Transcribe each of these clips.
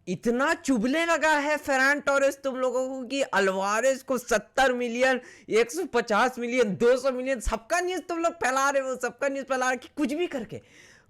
इतना चुभने लगा है फेरान टोरेस तुम लोगों को कि अल्वारेज को 70 मिलियन, 150 मिलियन, 200 मिलियन, सबका न्यूज तुम लोग फैला रहे हो, सबका न्यूज फैला रहे हो कि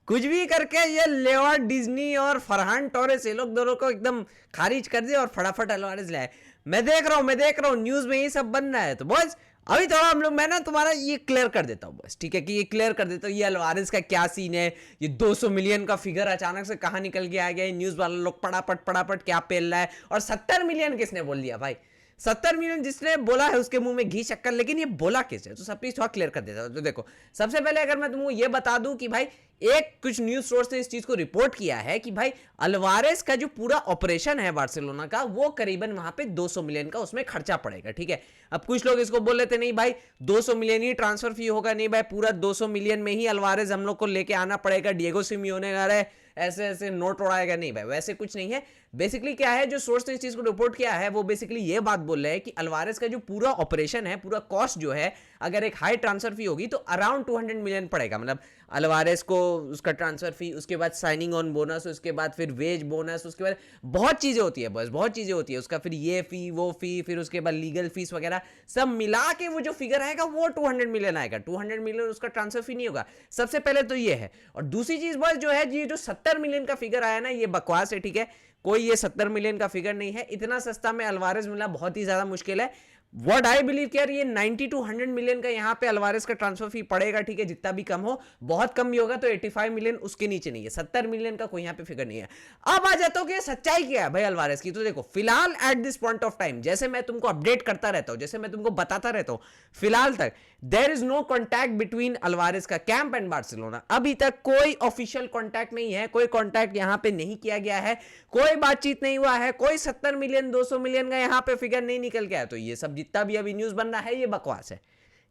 कुछ भी करके ये लेवा डिज्नी और फरहान टोरेस ये लोग दोनों को एकदम खारिज कर दिया और फटाफट अल्वारेज लाए। मैं देख रहा हूँ न्यूज में ये सब बन रहा है। तो बॉयज अभी थोड़ा हम लोग, मैं ना तुम्हारा ये क्लियर कर देता हूँ बस, ठीक है, कि ये क्लियर कर देता हूँ ये अल्वारेज का क्या सीन है। ये 200 मिलियन का फिगर अचानक से कहाँ निकल के आ गया, न्यूज वाले लोग पटापट क्या पेल रहा है। और 70 मिलियन किसने बोल दिया भाई? 70 मिलियन जिसने बोला है उसके मुंह में घी शक्कर, लेकिन ये बोला किसने? तो सब प्लीज थोड़ा क्लियर कर देता हूं। तो देखो, सबसे पहले अगर मैं तुमको ये बता दूं कि भाई एक कुछ न्यूज सोर्स ने इस चीज को रिपोर्ट किया है कि भाई अल्वारेज का जो पूरा ऑपरेशन है बार्सिलोना का, वो करीबन वहां पे 200 मिलियन का उसमें खर्चा पड़ेगा, ठीक है। अब कुछ लोग इसको बोल लेते नहीं भाई 200 मिलियन ही ट्रांसफर फी होगा, नहीं भाई पूरा 200 मिलियन में ही अल्वारेज हम लोग को लेके आना पड़ेगा, डिएगो सिमियोने आ रहा है ऐसे ऐसे नोट उड़ाएगा। नहीं भाई वैसे कुछ नहीं है। बेसिकली क्या है, जो सोर्स ने इस चीज को रिपोर्ट किया है वो बेसिकली ये बात बोल रहे हैं कि अल्वारेज का जो पूरा ऑपरेशन है, पूरा कॉस्ट जो है, अगर एक हाई ट्रांसफर फी होगी तो अराउंड 200 मिलियन पड़ेगा। मतलब अल्वारेज को उसका ट्रांसफर फी, उसके बाद साइनिंग ऑन बोनस, उसके बाद फिर वेज बोनस, उसके बाद बहुत चीजें होती है बस, बहुत चीजें होती है उसका, फिर ये फी वो फी, फिर उसके बाद लीगल फीस वगैरह सब मिला के वो जो फिगर आएगा वो 200 मिलियन आएगा। 200 मिलियन उसका ट्रांसफर फी नहीं होगा। सबसे पहले तो ये है। और दूसरी चीज बस जो है, ये जो 70 मिलियन का फिगर आया ना, ये बकवास है, ठीक है। कोई ये 70 मिलियन का फिगर नहीं है। इतना सस्ता में अल्वारेज मिलना बहुत ही ज्यादा मुश्किल है। व्हाट आई बिलीव कि यार ये 90 to 100 मिलियन का यहाँ पे अल्वारेज का ट्रांसफर फी पड़ेगा, ठीक है। जितना भी कम हो, बहुत कम भी होगा तो 85 मिलियन, उसके नीचे नहीं है। 70 मिलियन का कोई यहाँ पे फिगर नहीं है। अब आ जाता हूँ कि सच्चाई क्या है भाई अल्वारेज की। तो देखो, फिलहाल at this point of time, जैसे मैं तुमको अपडेट करता रहता हूँ, जैसे मैं तुमको बताता रहता हूँ, फिलहाल तक there is no contact between Alvarez का कैंप एंड बार्सिलोना। अभी तक कोई ऑफिशियल कॉन्टैक्ट नहीं है, कोई कॉन्टैक्ट यहाँ पे नहीं किया गया है, कोई बातचीत नहीं हुआ है, कोई 70 मिलियन 200 मिलियन का यहाँ पे फिगर नहीं निकल गया है। तो ये सब जितना भी अभी न्यूज बनना है ये बकवास है,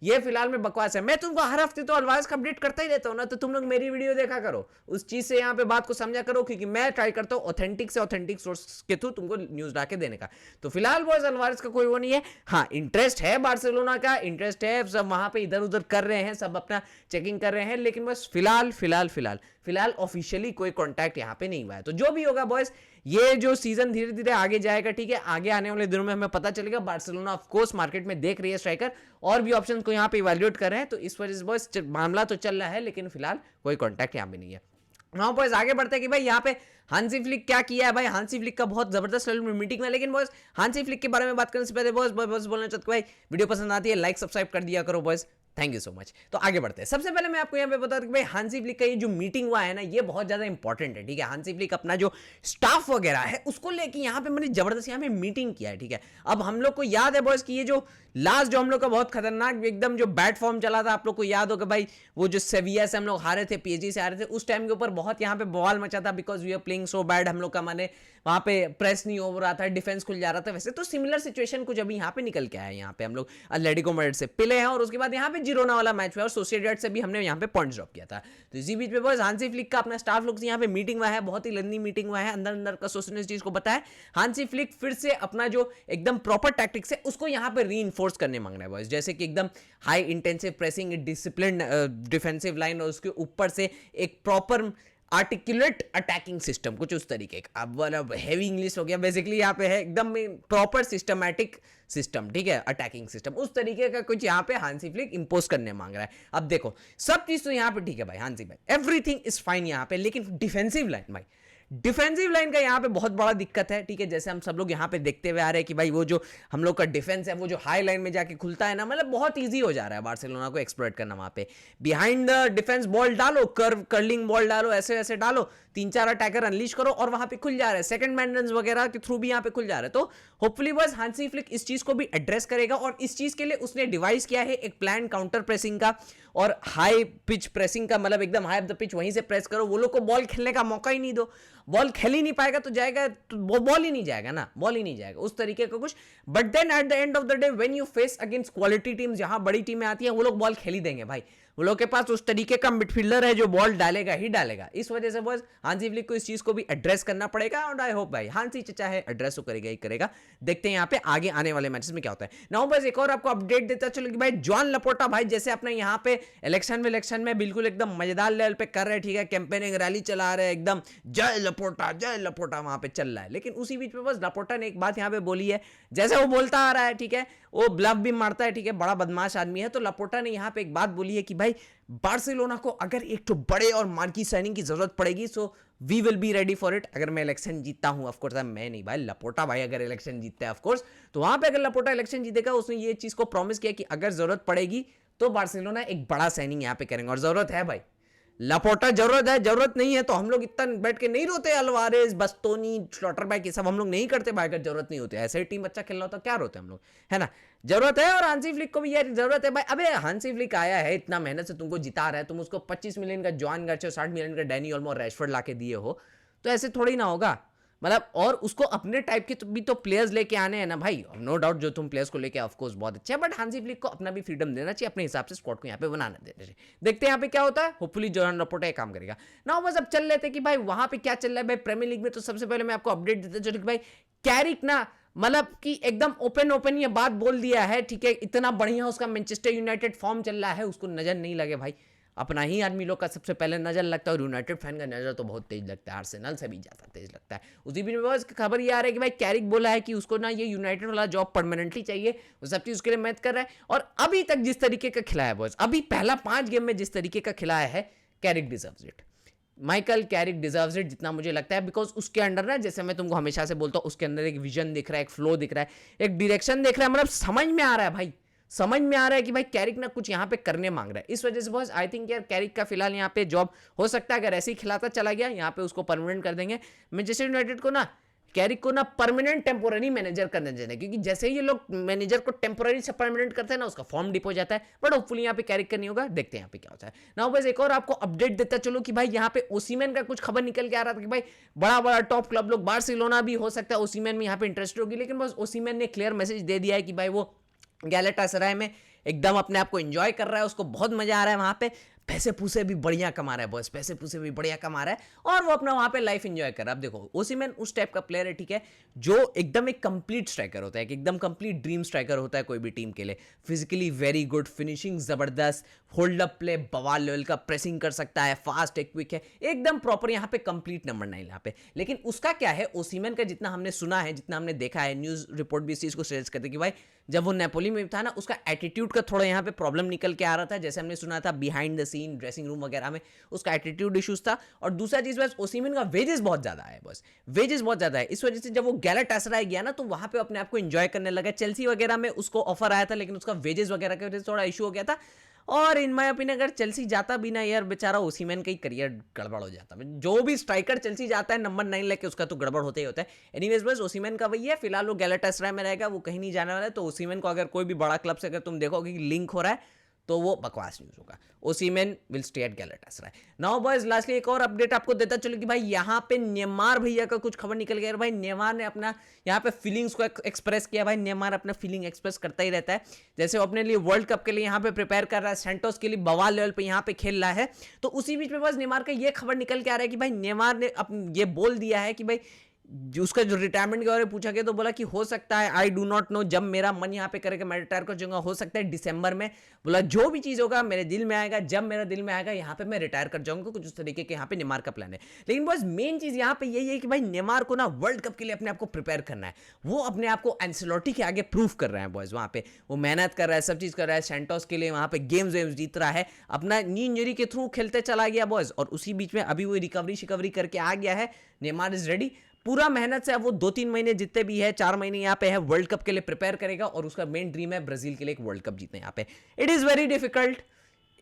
ये फिलहाल में बकवास है। मैं तुमको हर हफ्ते तो अल्वारेज का अपडेट करता ही रहता हूं ना, तो तुम लोग मेरी वीडियो देखा करो, उस चीज से यहाँ पे बात को समझा करो, क्योंकि मैं ट्राई करता हूँ ऑथेंटिक से ऑथेंटिक सोर्स के थ्रू तुमको न्यूज ला के देने का। तो फिलहाल बॉयज अल्वारेज का कोई वो नहीं है। हाँ, इंटरेस्ट है बार्सिलोना का, इंटरेस्ट है, सब वहां पे इधर उधर कर रहे हैं, सब अपना चेकिंग कर रहे हैं, लेकिन बस फिलहाल ऑफिशियली कोई कॉन्टैक्ट यहाँ पे नहीं हुआ है। तो जो भी होगा बॉयज, ये जो सीजन धीरे धीरे आगे जाएगा, ठीक है। आगे आने वाले दिनों में हमें पता चलेगा। बार्सिलोना ऑफ कोर्स मार्केट में देख रही है स्ट्राइकर, और भी ऑप्शन को यहाँ पे इवैल्यूएट कर रहे हैं, तो इस वजह से बॉयज मामला तो चल रहा है, लेकिन फिलहाल कोई कॉन्टैक्ट यहाँ पे नहीं है। हाँ बॉयज, आगे बढ़ते हैं कि भाई यहाँ पे हांसी फ्लिक क्या किया है। भाई हांसी फ्लिक का बहुत जबरदस्त मीटिंग में, लेकिन बॉयज हांसी फ्लिक के बारे में बात करने से पहले बॉयज बोलना चाहता हूँ भाई, वीडियो पसंद आती है लाइक सब्सक्राइब कर दिया करो boys, thank you so much. तो आगे बढ़ते हैं। सबसे पहले मैं आपको यहाँ पे बता दूं कि भाई हांसी फ्लिक का ये जो मीटिंग हुआ है ना, ये बहुत ज्यादा इंपॉर्टेंट है, ठीक है। हांसी फ्लिक अपना जो स्टाफ वगैरह है उसको लेके यहाँ पे मैंने जबरदस्त यहाँ पे मीटिंग किया है, ठीक है। अब हम लोग को याद है बॉयज कि ये जो लास्ट जो हम लोग का बहुत खतरनाक एकदम जो बैड फॉर्म चला था, आप लोग को याद होगा भाई, वो जो सेविया से हम लोग हारे थे, पीएसजी से हारे थे, उस टाइम के ऊपर बहुत यहाँ पे बवाल मचा था, because we are playing so bad. हम लोग का माने वहां पे प्रेस नहीं हो रहा था, डिफेंस खुल जा रहा था। वैसे तो सिमिलर सिचुएशन कुछ अभी यहाँ पे निकल के आया है। यहाँ पे हम लोग एटलेटिको मैड्रिड से पिले हैं, और उसके बाद यहाँ पे जिरोना वाला मैच हुआ, और सोसिएडेड से भी हमने यहाँ पे पॉइंट्स ड्रॉप किया था। तो इसी बीच में बॉयज हांसी फ्लिक का अपना स्टाफ लोग से यहाँ पे मीटिंग हुआ है, बहुत ही लंबी मीटिंग हुआ है, अंदर अंदर का सोचने इस चीज को बताया। हांसी फ्लिक फिर से अपना जो एकदम प्रॉपर टैक्टिक्स है उसको यहाँ पे रीइंफोर्स करने मांग रहा है बॉयज, जैसे कि एकदम high intensive pressing, discipline defensive line, और उसके ऊपर से एक प्रॉपर आर्टिकुलेट अटैकिंग सिस्टम, कुछ उस तरीके का। अब मतलब हैवी इंग्लिश हो गया, बेसिकली यहाँ पे है एकदम प्रॉपर सिस्टमैटिक सिस्टम, ठीक है, अटैकिंग सिस्टम, उस तरीके का कुछ यहाँ पे हांसी फ्लिक इंपोज करने मांग रहा है। अब देखो, सब चीज तो यहाँ पे ठीक है भाई, हांसी भाई एवरीथिंग इज फाइन यहाँ पे, लेकिन डिफेंसिव लाइन भाई, डिफेंसिव लाइन का यहाँ पे बहुत बड़ा दिक्कत है, ठीक है। जैसे हम सब लोग यहाँ पे देखते हुए आ रहे हैं कि भाई वो जो हम लोग का डिफेंस है, वो जो हाई लाइन में जाके खुलता है ना, मतलब बहुत इजी हो जा रहा है बार्सिलोना को एक्सप्लॉइट करना। वहाँ पे बिहाइंड द डिफेंस बॉल डालो, कर्लिंग बॉल डालो, ऐसे ऐसे डालो, 3-4 अटैकर अनलीश करो, और वहाँ पे खुल जा रहा है। सेकंड मैन रन्स वगैरह के थ्रू भी यहाँ पे खुल जा रहा है। तो होपफुली बस हांसी फ्लिक इस चीज को भी एड्रेस करेगा, और इस चीज के लिए उसने डिवाइस किया है एक प्लान काउंटर प्रेसिंग का और हाई पिच प्रेसिंग का, मतलब एकदम हाई ऑफ द पिच वहीं से प्रेस करो, वो लोग को बॉल खेलने का मौका ही नहीं दो। बॉल खेल ही नहीं पाएगा तो जाएगा, तो बॉल ही नहीं जाएगा ना, बॉल ही नहीं जाएगा, उस तरीके का कुछ। But then at the end of the day when you face against quality teams, जहां बड़ी टीमें आती हैं, वो लोग बॉल खेल ही देंगे भाई। वो लोग के पास उस तरीके का मिडफील्डर है जो बॉल डालेगा ही डालेगा। इस वजह से बस हांसी फ्लिक को इस चीज को भी एड्रेस करना पड़ेगा, और आई होप भाई हांसी चचा है एड्रेस तो करेगा ही करेगा। देखते हैं यहाँ पे आगे आने वाले मैचेस में क्या होता है। नाउ बस एक और आपको अपडेट देता चलो कि भाई जॉन लपोटा भाई जैसे अपने यहाँ पे इलेक्शन में बिल्कुल एकदम मजेदार लेवल पे कर रहे हैं, ठीक है, कैंपेनिंग रैली चला रहे हैं, एकदम जय लपोटा वहां पे चल रहा है। लेकिन उसी बीच में बस लपोटा ने एक बात यहाँ पे बोली है, जैसे वो बोलता आ रहा है, ठीक है, वो ब्लफ भी मारता है, ठीक है, बड़ा बदमाश आदमी है। तो लपोटा ने यहाँ पे एक बात बोली है कि भाई बार्सिलोना को अगर एक तो बड़े और मार्की साइनिंग की जरूरत पड़ेगी so we will be ready for it. अगर मैं इलेक्शन जीतता हूं, ऑफकोर्स मैं नहीं भाई, लपोटा भाई अगर इलेक्शन जीतता है ऑफकोर्स, तो वहां पे अगर लपोटा इलेक्शन जीतेगा, उसने ये चीज को प्रॉमिस किया कि अगर जरूरत पड़ेगी तो बार्सिलोना एक बड़ा साइनिंग यहाँ पे करेंगे। और जरूरत है भाई लपोटा, जरूरत है, जरूरत नहीं है तो हम लोग इतना बैठ के नहीं रोते, अल्वारेज बस्तोनी स्लॉटरबैक ये सब हम लोग नहीं करते भाई, अगर जरूरत नहीं होती। ऐसे ही टीम अच्छा खेल रहा होता क्या रोते हम लोग, है ना। जरूरत है और हांसी फ्लिक को भी यार जरूरत है भाई। अबे हांसी फ्लिक आया है, इतना मेहनत से तुमको जिता रहा है, तुम उसको 25 मिलियन का जॉन गार्सिया, 60 मिलियन का डैनी ओल्मो, रैशफोर्ड लाके दिए हो, तो ऐसे थोड़ी ना होगा मतलब। और उसको अपने टाइप के भी तो प्लेयर्स लेके आने हैं ना भाई, नो डाउट जो तुम प्लेयर्स को लेके ऑफ कोर्स बहुत अच्छे है, बट हांसी फ्लिक को अपना भी फ्रीडम देना चाहिए, अपने हिसाब से स्क्वाड को यहाँ पे बनाना देना चाहिए। देखते हैं यहाँ पे क्या होता है, होपफुली जॉन लपोटा ये काम करेगा ना। बस अब चल लेते कि भाई वहां पे क्या चल रहा है भाई प्रीमियर लीग में। तो सबसे पहले मैं आपको अपडेट देता चलूं कि भाई कैरिक ना मतलब कि एकदम ओपन ये बात बोल दिया है, ठीक है, इतना बढ़िया उसका मैनचेस्टर यूनाइटेड फॉर्म चल रहा है, उसको नजर नहीं लगे भाई। अपना ही आदमी लोग का सबसे पहले नजर लगता है, और यूनाइटेड फैन का नजर तो बहुत तेज लगता है, आर्सेनल से भी ज्यादा तेज लगता है। उसी भी बस खबर ये आ रही है कि भाई कैरिक बोला है कि उसको ना ये यूनाइटेड वाला जॉब परमानेंटली चाहिए, वो सब चीज उसके लिए मेहनत कर रहा है। और अभी तक जिस तरीके का खिलाया है बॉयज, अभी पहला 5 गेम में जिस तरीके का खिलाया है, Carrick deserves it. Michael Carrick deserves it जितना मुझे लगता है, बिकॉज उसके अंदर ना, जैसे मैं तुमको हमेशा से बोलता हूँ, उसके अंदर एक विजन दिख रहा है, एक फ्लो दिख रहा है, एक डायरेक्शन दिख रहा है, मतलब समझ में आ रहा है भाई, समझ में आ रहा है कि भाई कैरिक ना कुछ यहाँ पे करने मांग रहा है। इस वजह से बॉस आई थिंक यार कैरिक का फिलहाल यहाँ पे जॉब हो सकता है, अगर ऐसे ही खिलाता चला गया यहाँ पे उसको परमानेंट कर देंगे। मैनचेस्टर यूनाइटेड को ना कैरिक को ना परमानेंट टेम्पोररी मैनेजर करने देना, क्योंकि जैसे ही ये लोग मैनेजर को टेम्पोररी से परमानेंट करते हैं ना, उसका फॉर्म डिप हो जाता है। बट होपफुली यहाँ पे कैरिक का नहीं होगा, देखते हैं यहाँ पे क्या होता है। नाउ बस एक और आपको अपडेट देता चलो कि भाई यहाँ पे ओसीमैन का कुछ खबर निकल के आ रहा था कि भाई बड़ा बड़ा टॉप क्लब लोग, बार्सिलोना भी हो सकता है ओसीमैन में यहाँ पे इंटरेस्टेड होगी, लेकिन बस ओसीमैन ने क्लियर मैसेज दे दिया है कि भाई वो गैलेटासराय में एकदम अपने आप को एंजॉय कर रहा है, उसको बहुत मजा आ रहा है वहां पे, पैसे पूसे भी बढ़िया कमा रहा है बॉस, पैसे पूसे भी बढ़िया कमा रहा है, और वो अपना वहां पे लाइफ एंजॉय कर रहा है। अब देखो ओसीमैन उस टाइप का प्लेयर है, ठीक है, जो एकदम एक कंप्लीट स्ट्राइकर होता है, एकदम कंप्लीट ड्रीम स्ट्राइकर होता है कोई भी टीम के लिए। फिजिकली वेरी गुड, फिनिशिंग जबरदस्त, होल्ड अप प्ले बवाल लेवल का, प्रेसिंग कर सकता है, फास्ट है, क्विक है, एकदम प्रॉपर यहाँ पे कंप्लीट नंबर 9 यहाँ पे। लेकिन उसका क्या है, ओसीमैन का जितना हमने सुना है, जितना हमने देखा है, न्यूज रिपोर्ट भी इस चीज को सजेस्ट करते कि भाई जब वो नेपोली में था ना, उसका एटीट्यूड का थोड़ा यहाँ पे प्रॉब्लम निकल के आ रहा था, जैसे हमने सुना था behind the scene dressing room वगैरह में उसका एटीट्यूड इश्यूज था। और दूसरा चीज बस ओसीमैन का वेजेस बहुत ज्यादा है, बस वेजेस बहुत ज्यादा है। इस वजह से जब वो गैलाटासराय गया ना, तो वहां पे अपने आप को एंजॉय करने लगा। चेल्सी वगैरह में उसको ऑफर आया था, लेकिन उसका वेजेस वगैरह की वजह से थोड़ा इशू हो गया था। और इन माय ओपिनियन अगर चेल्सी जाता भी ना यार, बेचारा ओसीमैन का ही करियर गड़बड़ हो जाता। जो भी स्ट्राइकर चेल्सी जाता है नंबर 9 लेके, उसका तो गड़बड़ होता ही होता है। एनीवेज बस ओसीमैन का वही है, फिलहाल वो गैलाटासराय में रहेगा, वो कहीं नहीं जाने वाला है। तो ओसीमैन को अगर कोई भी बड़ा क्लब से अगर तुम देखोगे कि लिंक हो रहा है, तो वो बकवास न्यूज होगा। Osimhen will stay at Galatasaray. Now boys lastly एक और अपडेट आपको देता चलो कि भाई यहाँ पे नेमार भैया का कुछ खबर निकल गया। भाई नेमार ने अपना यहाँ पे फीलिंग्स को एक्सप्रेस किया। भाई नेमार अपना फीलिंग एक्सप्रेस करता ही रहता है, जैसे वो अपने लिए वर्ल्ड कप के लिए यहाँ पे प्रिपेयर कर रहा है, सेंटोस के लिए बवाल लेवल पे यहाँ पे खेल रहा है। तो उसी बीच में बस नेमार का ये खबर निकल के आ रहा है कि भाई नेमार ने ये बोल दिया है कि भाई जो उसका जो रिटायरमेंट के बारे में पूछा गया, तो बोला कि हो सकता है, आई डू नॉट नो, जब मेरा मन यहाँ पे करेगा मैं रिटायर कर जाऊंगा, हो सकता है दिसंबर में। बोला जो भी चीज होगा मेरे दिल में आएगा, जब मेरा दिल में आएगा यहाँ पे मैं रिटायर कर जाऊंगा। कुछ उस तरीके के यहाँ पे नेमार का प्लान है। लेकिन बस मेन चीज यहाँ पे यही है कि भाई नेमार को ना वर्ल्ड कप के लिए अपने आप को प्रिपेयर करना है। वो अपने आप को एंसेलोटी के आगे प्रूफ कर रहे हैं बॉयज, वहां पे वो मेहनत कर रहा है, सब चीज कर रहा है, सेंटोस के लिए वहां पे गेम्स जीत रहा है, अपना नी इंजरी के थ्रू खेलते चला गया बॉयज। और उसी बीच में अभी वो रिकवरी करके आ गया है। नेमार इज रेडी, पूरा मेहनत से अब वो 2-3 महीने जितने भी है, 4 महीने यहाँ पे है, वर्ल्ड कप के लिए प्रिपेयर करेगा। और उसका मेन ड्रीम है ब्राजील के लिए एक वर्ल्ड कप जीतना यहाँ पे। It is very difficult,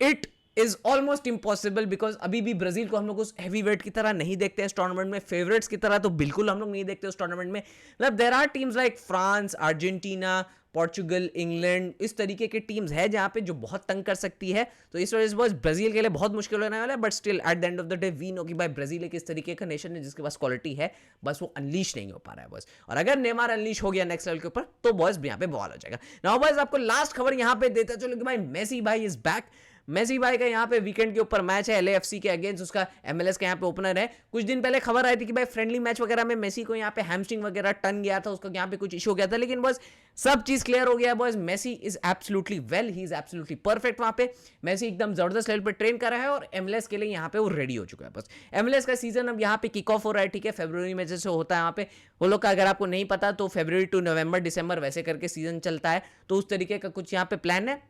it is almost impossible, because अभी भी ब्राजील को हम लोग उस हैवी वेट की तरह नहीं देखते हैं इस टूर्नामेंट में, फेवरेट्स की तरह तो बिल्कुल हम लोग नहीं देखते उस टूर्नामेंट में। मतलब there are teams like France, Argentina, Portugal, England, इस तरीके के टीम्स है जहां पे जो बहुत तंग कर सकती है। तो इस वजह से बस ब्राजील के लिए बहुत मुश्किल होने वाला है। But still at the end of the day we know कि भाई ब्राजील एक इस तरीके का नेशन है जिसके पास क्वालिटी है, बस वो अनलीश नहीं हो पा रहा है बस। और अगर नेमार अनलीश हो गया नेक्स्ट लेवल के ऊपर, तो बॉयज यहाँ पे बॉल हो जाएगा। नाउ बॉयज आपको लास्ट खबर यहाँ पे देता चलो कि भाई मेसी भाई इज बैक। मेसी भाई का यहाँ पे वीकेंड के ऊपर मैच है एलएएफसी के अगेंस्ट, उसका एमएलएस का यहाँ पे ओपनर है। कुछ दिन पहले खबर आई थी कि भाई फ्रेंडली मैच वगैरह में मेसी को यहाँ पे हैमस्ट्रिंग वगैरह टन गया था, उसका यहाँ पे कुछ इशू हो गया था, लेकिन बस सब चीज क्लियर हो गया boys. Messi is absolutely well, he is absolutely perfect. वहां पे मेसी एकदम जबरदस्त लेवल पे ट्रेन कर रहा है और एमएलएस के लिए यहाँ पे वो रेडी हो चुका है। बस एमएलएस का सीजन अब यहाँ पे किक ऑफ हो रहा है, ठीक है, फरवरी में जैसे होता है यहाँ पे वो लोग का, अगर आपको नहीं पता तो फरवरी टू नवंबर दिसंबर वैसे करके सीजन चलता है, तो उस तरीके का कुछ यहाँ पे प्लान है।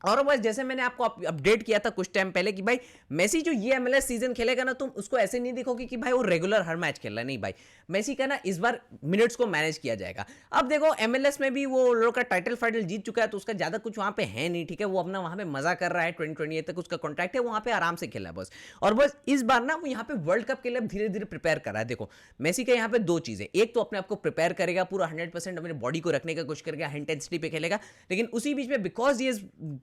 और बस जैसे मैंने आपको अपडेट किया था कुछ टाइम पहले कि भाई मेसी जो ये एमएलएस सीजन खेलेगा ना, तुम उसको ऐसे नहीं देखोगे कि भाई वो रेगुलर हर मैच खेल रहा है, नहीं भाई, मेसी का ना इस बार मिनट्स को मैनेज किया जाएगा। अब देखो एमएलएस में भी वो लोग का टाइटल फाइटल जीत चुका है, तो उसका ज्यादा कुछ वहां पे है नहीं, ठीक है, वो अपना वहां पे मजा कर रहा है, 2028 तक उसका कॉन्ट्रैक्ट है, वहां पे आराम से खेला है बस। और बस इस बार ना वो यहाँ पे वर्ल्ड कप के लिए धीरे धीरे प्रिपेयर कर रहा है। देखो मेसी का यहाँ पे दो चीजें, एक तो अपने आप को प्रिपेयर करेगा, पूरा 100% अपने बॉडी को रखने का कोशिश करेगा, हाई इंटेंसिटी पे खेलेगा, लेकिन उसी बीच में बिकॉज ये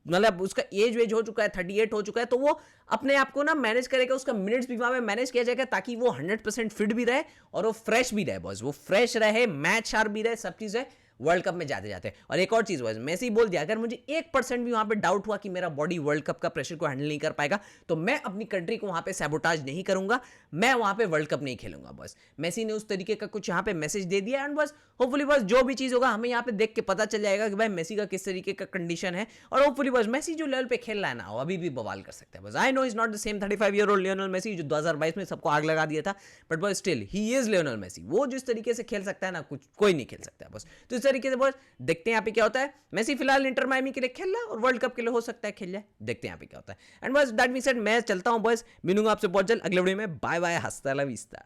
मतलब उसका एज वेज हो चुका है, 38 हो चुका है, तो वो अपने आप को ना मैनेज करेगा, उसका मिनट्स भी वहां पे मैनेज किया जाएगा ताकि वो 100% फिट भी रहे और वो फ्रेश भी रहे बॉस, वो फ्रेश रहे, मैच शार्प भी रहे, सब चीज है वर्ल्ड कप में जाते जाते। और एक और चीज बॉस, मेसी बोल दिया अगर मुझे 1% भी वहां पे डाउट हुआ कि मेरा बॉडी वर्ल्ड कप का प्रेशर को हैंडल नहीं कर पाएगा, तो मैं अपनी कंट्री को वहां पे सैबोटाज नहीं करूंगा, मैं वहां पे वर्ल्ड कप नहीं खेलूंगा बॉस। मेसी ने उस तरीके का कुछ यहाँ पे मैसेज दे दिया एंड बस होपफुली बस जो भी चीज होगा हमें यहाँ पे देख के पता चल जाएगा कि भाई मेसी का किस तरीके का कंडीशन है, और होपफुली बस मेसी जो लेवल पे खेल रहा है ना, अभी भी बवाल कर सकता है बस। I know is not the same 35-year-old Lionel Messi जो 2022 में सबको आग लगा दिया था, बट बस still he is Lionel Messi, वो जिस तरीके से खेल सकता है ना, कुछ कोई नहीं खेल सकता है बस। तो इस तरीके से बस देखते हैं यहाँ पे क्या होता है। मेसी फिलहाल इंटर मायमी के लिए खेल रहा है और वर्ल्ड कप के लिए हो सकता है खेल जाए, देखते हैं यहाँ पे क्या होता है। एंड बस दैट मींस दैट मैं चलता हूँ बस, मिलूंगा आपसे बहुत जल्द अगले वीडियो में, बाय बाय, हस्ता ला विस्ता।